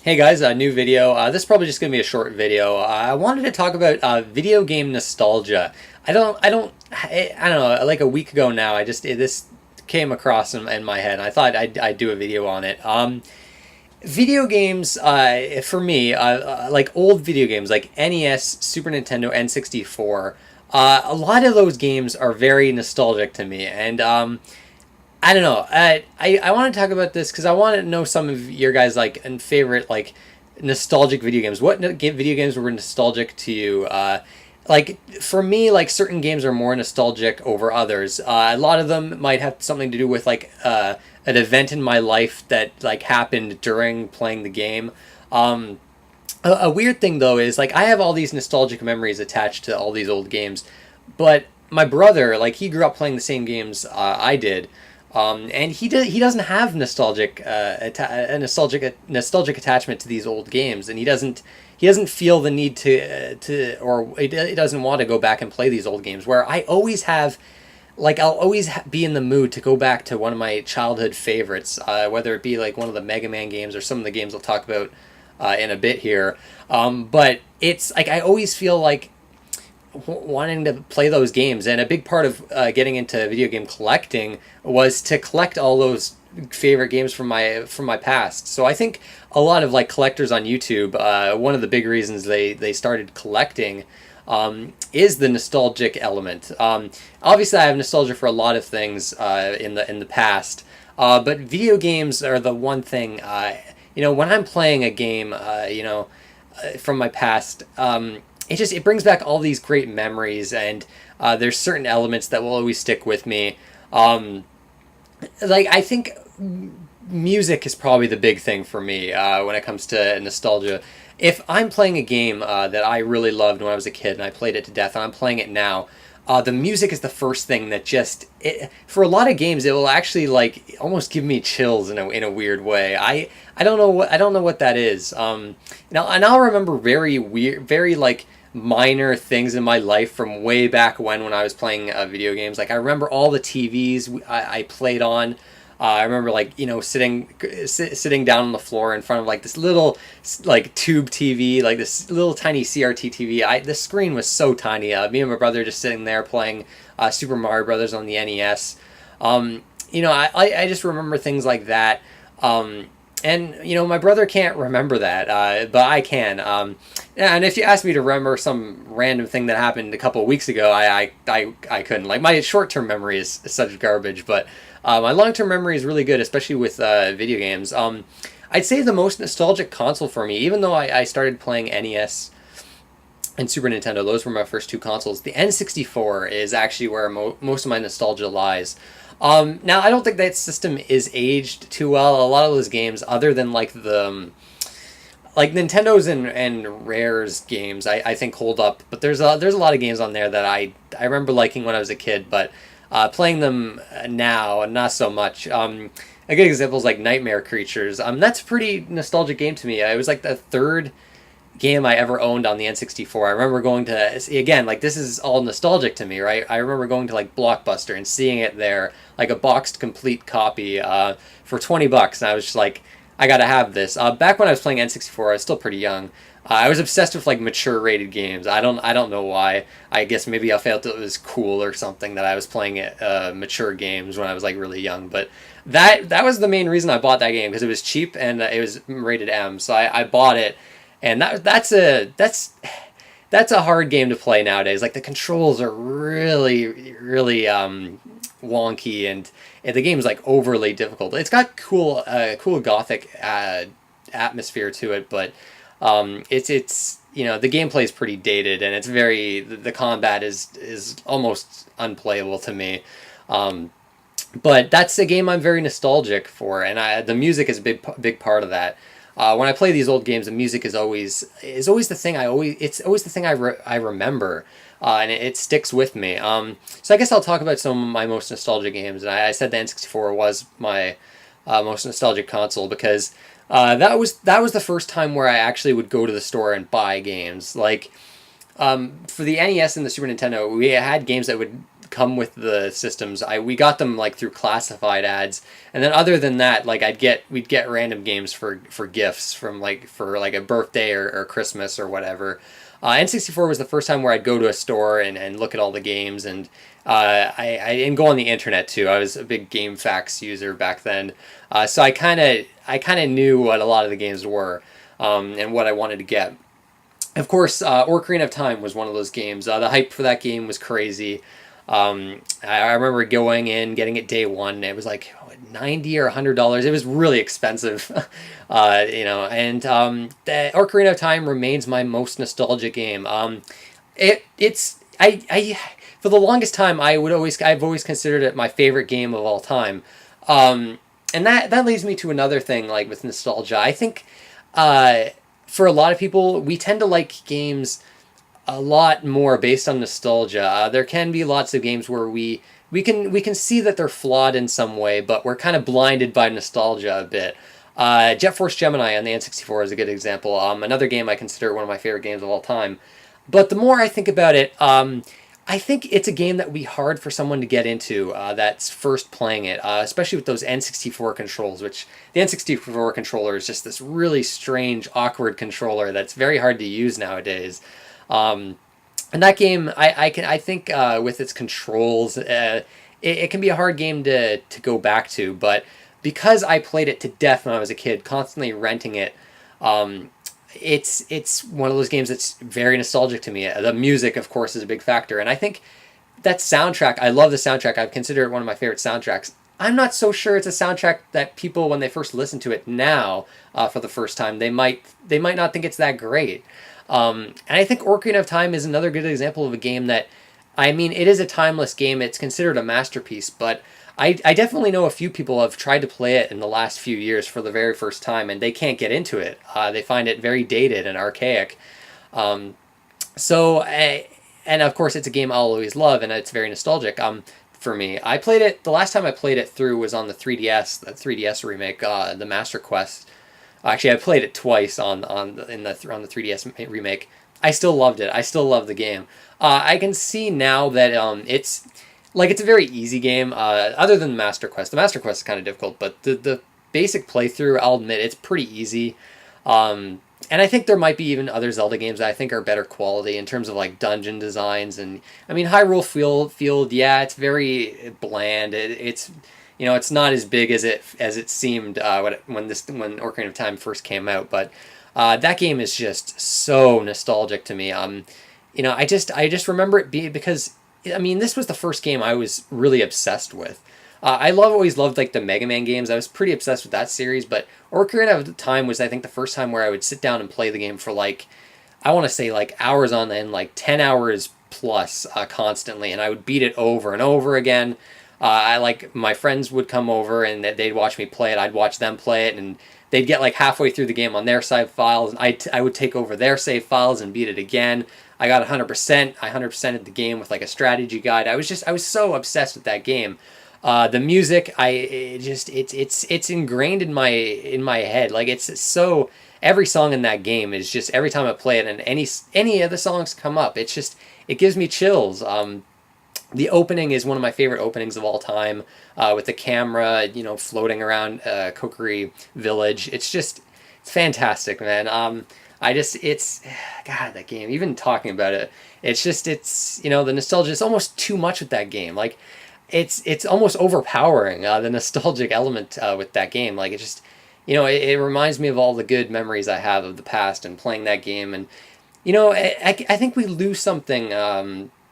Hey guys, a new video. This is probably just gonna be a short video. I wanted to talk about video game nostalgia. I don't know. Like a week ago now, this came across in my head, and I thought I'd do a video on it. Video games, for me, like old video games, like NES, Super Nintendo, N64. A lot of those games are very nostalgic to me, and I don't know. I want to talk about this because I want to know some of your guys like and favorite like nostalgic video games. What video games were nostalgic to you? Like for me, like certain games are more nostalgic over others. A lot of them might have something to do with like an event in my life that like happened during playing the game. Um, a weird thing though is like I have all these nostalgic memories attached to all these old games, but my brother, like he grew up playing the same games I did, and he doesn't have a nostalgic attachment to these old games, and he doesn't feel the need he doesn't want to go back and play these old games. Where I always have, like I'll always be in the mood to go back to one of my childhood favorites, whether it be like one of the Mega Man games or some of the games I'll talk about in a bit here. But it's like I always feel like wanting to play those games, and a big part of getting into video game collecting was to collect all those favorite games from my past. So I think a lot of like collectors on YouTube, one of the big reasons they started collecting is the nostalgic element. Obviously, I have nostalgia for a lot of things in the past, but video games are the one thing. When I'm playing a game, from my past, it brings back all these great memories, and there's certain elements that will always stick with me. Like I think music is probably the big thing for me when it comes to nostalgia. If I'm playing a game that I really loved when I was a kid and I played it to death, and I'm playing it now, the music is the first thing that for a lot of games it will actually like almost give me chills in a weird way. I don't know what that is. And I'll remember very weird, very like minor things in my life from way back when I was playing video games. Like I remember all the TVs I played on. I remember like sitting down on the floor in front of like this little like tube TV, like this little tiny CRT TV. The screen was so tiny. Me and my brother just sitting there playing Super Mario Brothers on the NES. I just remember things like that. And my brother can't remember that, but I can. And if you ask me to remember some random thing that happened a couple of weeks ago, I couldn't. Like my short term memory is such garbage, but my long term memory is really good, especially with video games. I'd say the most nostalgic console for me, even though I started playing NES and Super Nintendo, those were my first two consoles. The N64 is actually where most of my nostalgia lies. Now, I don't think that system is aged too well. A lot of those games, other than like like Nintendo's and Rare's games, I think hold up. But there's a lot of games on there that I remember liking when I was a kid, but playing them now, not so much. A good example is like Nightmare Creatures. That's a pretty nostalgic game to me. It was like the third game I ever owned on the N64. I remember going to, again, like this is all nostalgic to me, right? I remember going to like Blockbuster and seeing it there, like a boxed complete copy for $20, and I was just like, I gotta have this. Back when I was playing N64, I was still pretty young. I was obsessed with like mature rated games. I don't know why. I guess maybe I felt it was cool or something that I was playing mature games when I was like really young. But that was the main reason I bought that game, because it was cheap and it was rated M. So I bought it, and that's a hard game to play nowadays. Like the controls are really wonky, and the game is like overly difficult. It's got cool gothic atmosphere to it, but it's the gameplay is pretty dated, and it's the combat is almost unplayable to me. But that's a game I'm very nostalgic for, and the music is a big part of that. When I play these old games, the music is always the thing it's always the thing I remember, and it sticks with me. So I guess I'll talk about some of my most nostalgic games, and I said the N64 was my most nostalgic console because that was the first time where I actually would go to the store and buy games. Like for the NES and the Super Nintendo, we had games that would come with the systems. We got them like through classified ads, and then other than that, like we'd get random games for gifts from like for like a birthday or Christmas or whatever. N64 was the first time where I'd go to a store and look at all the games, and I didn't go on the internet too. I was a big GameFAQs user back then, so I kind of knew what a lot of the games were, and what I wanted to get. Of course, Ocarina of Time was one of those games. The hype for that game was crazy. I remember going in, getting it day one. It was like $90 or $100. It was really expensive, And the Ocarina of Time remains my most nostalgic game. I for the longest time I've always considered it my favorite game of all time. And that leads me to another thing, like with nostalgia. I think for a lot of people, we tend to like games a lot more based on nostalgia. There can be lots of games where we can see that they're flawed in some way, but we're kind of blinded by nostalgia a bit. Jet Force Gemini on the N64 is a good example. Another game I consider one of my favorite games of all time. But the more I think about it, I think it's a game that would be hard for someone to get into that's first playing it, especially with those N64 controls, which the N64 controller is just this really strange, awkward controller that's very hard to use nowadays. And that game, I think with its controls, it can be a hard game to go back to, but because I played it to death when I was a kid, constantly renting it, it's one of those games that's very nostalgic to me. The music, of course, is a big factor, and I think that soundtrack, I love the soundtrack. I consider it one of my favorite soundtracks. I'm not so sure it's a soundtrack that people, when they first listen to it now for the first time, they might not think it's that great. And I think Ocarina of Time is another good example of a game that, I mean, it is a timeless game. It's considered a masterpiece, but I definitely know a few people have tried to play it in the last few years for the very first time, and they can't get into it. They find it very dated and archaic. And of course, it's a game I'll always love, and it's very nostalgic for me. I played it, the last time I played it through was on the 3DS, the 3DS remake, the Master Quest. Actually, I played it twice on the 3DS remake. I still loved it. I still love the game. I can see now that it's a very easy game. Other than Master Quest, the Master Quest is kind of difficult, but the basic playthrough, I'll admit, it's pretty easy. And I think there might be even other Zelda games that I think are better quality in terms of like dungeon designs. And I mean, Hyrule Field, yeah, it's very bland. It's not as big as it seemed when Ocarina of Time first came out, but that game is just so nostalgic to me. I just remember it because I mean, this was the first game I was really obsessed with. Always loved like the Mega Man games. I was pretty obsessed with that series, but Ocarina of Time was, I think, the first time where I would sit down and play the game for I want to say hours on end, 10 hours plus constantly, and I would beat it over and over again. My friends would come over and they'd watch me play it. I'd watch them play it, and they'd get halfway through the game on their save files, and I would take over their save files and beat it again. I got 100%. I 100%ed the game with a strategy guide. I was so obsessed with that game. The music, it's ingrained in my head. It's so, every song in that game is just, every time I play it and any of the songs come up, it gives me chills. The opening is one of my favorite openings of all time, with the camera, floating around Kokiri Village. It's fantastic, man. God, that game, even talking about it, the nostalgia is almost too much with that game. It's almost overpowering, the nostalgic element with that game. It reminds me of all the good memories I have of the past and playing that game. And, I think we lose something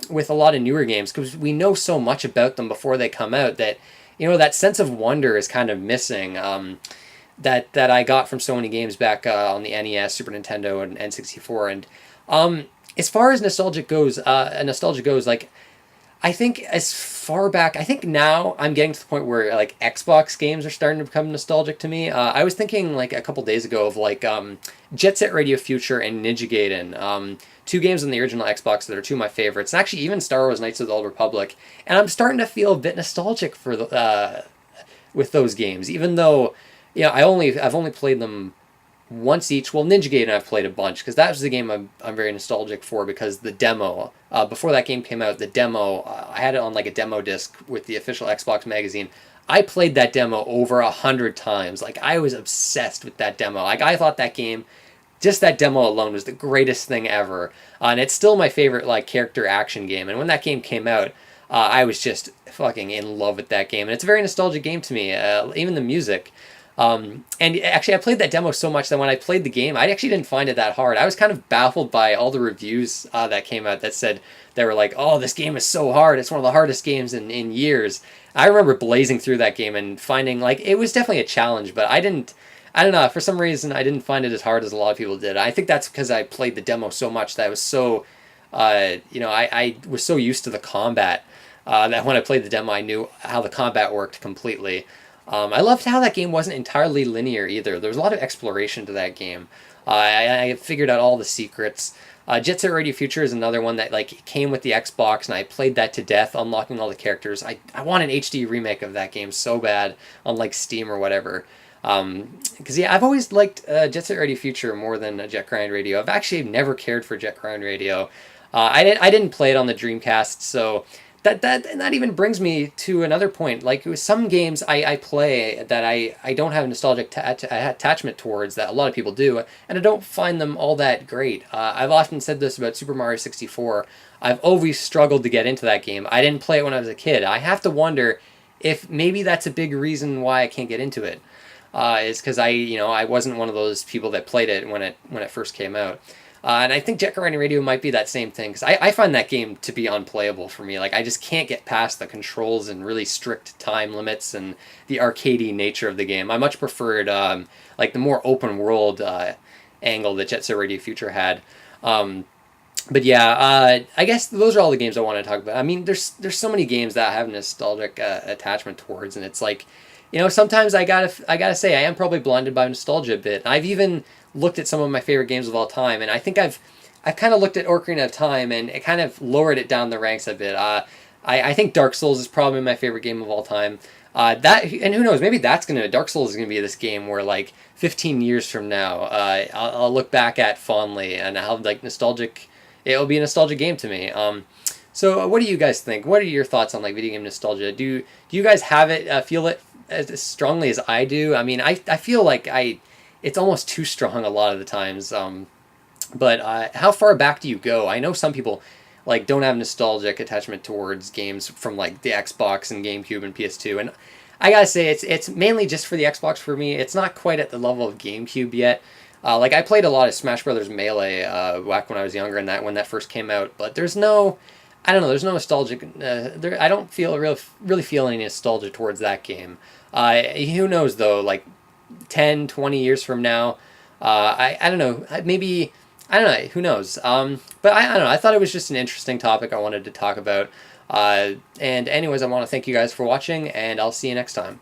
with a lot of newer games because we know so much about them before they come out that, that sense of wonder is kind of missing. That I got from so many games back on the NES, Super Nintendo, and N64. And as far as nostalgia goes, I think as far back, I think now I'm getting to the point where Xbox games are starting to become nostalgic to me. I was thinking a couple days ago of Jet Set Radio Future and Ninja Gaiden, two games on the original Xbox that are two of my favorites, and actually even Star Wars Knights of the Old Republic. And I'm starting to feel a bit nostalgic with those games, even though. I've only played them once each. Well, Ninja Gaiden I've played a bunch because that was the game I'm very nostalgic for because the demo, before that game came out, the demo, I had it on like a demo disc with the official Xbox magazine. I played that demo over 100 times. Like I was obsessed with that demo. Like I thought that game, just that demo alone was the greatest thing ever. And it's still my favorite like character action game. And when that game came out, I was just fucking in love with that game. And it's a very nostalgic game to me. Even the music. And actually, I played that demo so much that when I played the game, I actually didn't find it that hard. I was kind of baffled by all the reviews that came out that said they were like, "Oh, this game is so hard. It's one of the hardest games in years." I remember blazing through that game and finding like it was definitely a challenge, but I didn't. I don't know. For some reason, I didn't find it as hard as a lot of people did. I think that's because I played the demo so much that I was so, I was so used to the combat that when I played the demo, I knew how the combat worked completely. I loved how that game wasn't entirely linear either. There was a lot of exploration to that game. I figured out all the secrets. Jet Set Radio Future is another one that like came with the Xbox, and I played that to death, unlocking all the characters. I want an HD remake of that game so bad on like Steam or whatever. Because yeah, I've always liked Jet Set Radio Future more than Jet Grind Radio. I've actually never cared for Jet Grind Radio. I didn't play it on the Dreamcast, so that even brings me to another point. Like with some games I play that I don't have a nostalgic attachment towards that a lot of people do, and I don't find them all that great. I've often said this about Super Mario 64. I've always struggled to get into that game. I didn't play it when I was a kid. I have to wonder if maybe that's a big reason why I can't get into it. Is because I wasn't one of those people that played it when it first came out. And I think Jet Grind Radio might be that same thing because I find that game to be unplayable for me. Like I just can't get past the controls and really strict time limits and the arcadey nature of the game. I much preferred like the more open world angle that Jet Set Radio Future had. But yeah, I guess those are all the games I want to talk about. I mean, there's so many games that I have nostalgic attachment towards, and it's like, sometimes I gotta say I am probably blinded by nostalgia a bit. I've even looked at some of my favorite games of all time, and I think I've kind of looked at Ocarina of Time, and it kind of lowered it down the ranks a bit. I think Dark Souls is probably my favorite game of all time. And who knows, maybe Dark Souls is gonna be this game where like 15 years from now, I'll look back at fondly and how like nostalgic. It'll be a nostalgic game to me. So what do you guys think? What are your thoughts on like video game nostalgia? Do you guys have it, feel it as strongly as I do? I mean, I feel like it's almost too strong a lot of the times. But how far back do you go? I know some people like don't have nostalgic attachment towards games from like the Xbox and GameCube and PS2, and I gotta say it's mainly just for the Xbox for me. It's not quite at the level of GameCube yet. Like I played a lot of Smash Brothers Melee back when I was younger, and when that first came out. But there's no, I don't know. There's no nostalgic. I don't really feel any nostalgia towards that game. Who knows though? Like 10, 20 years from now, I don't know. Maybe I don't know. Who knows? But I don't know. I thought it was just an interesting topic I wanted to talk about. And anyways, I want to thank you guys for watching, and I'll see you next time.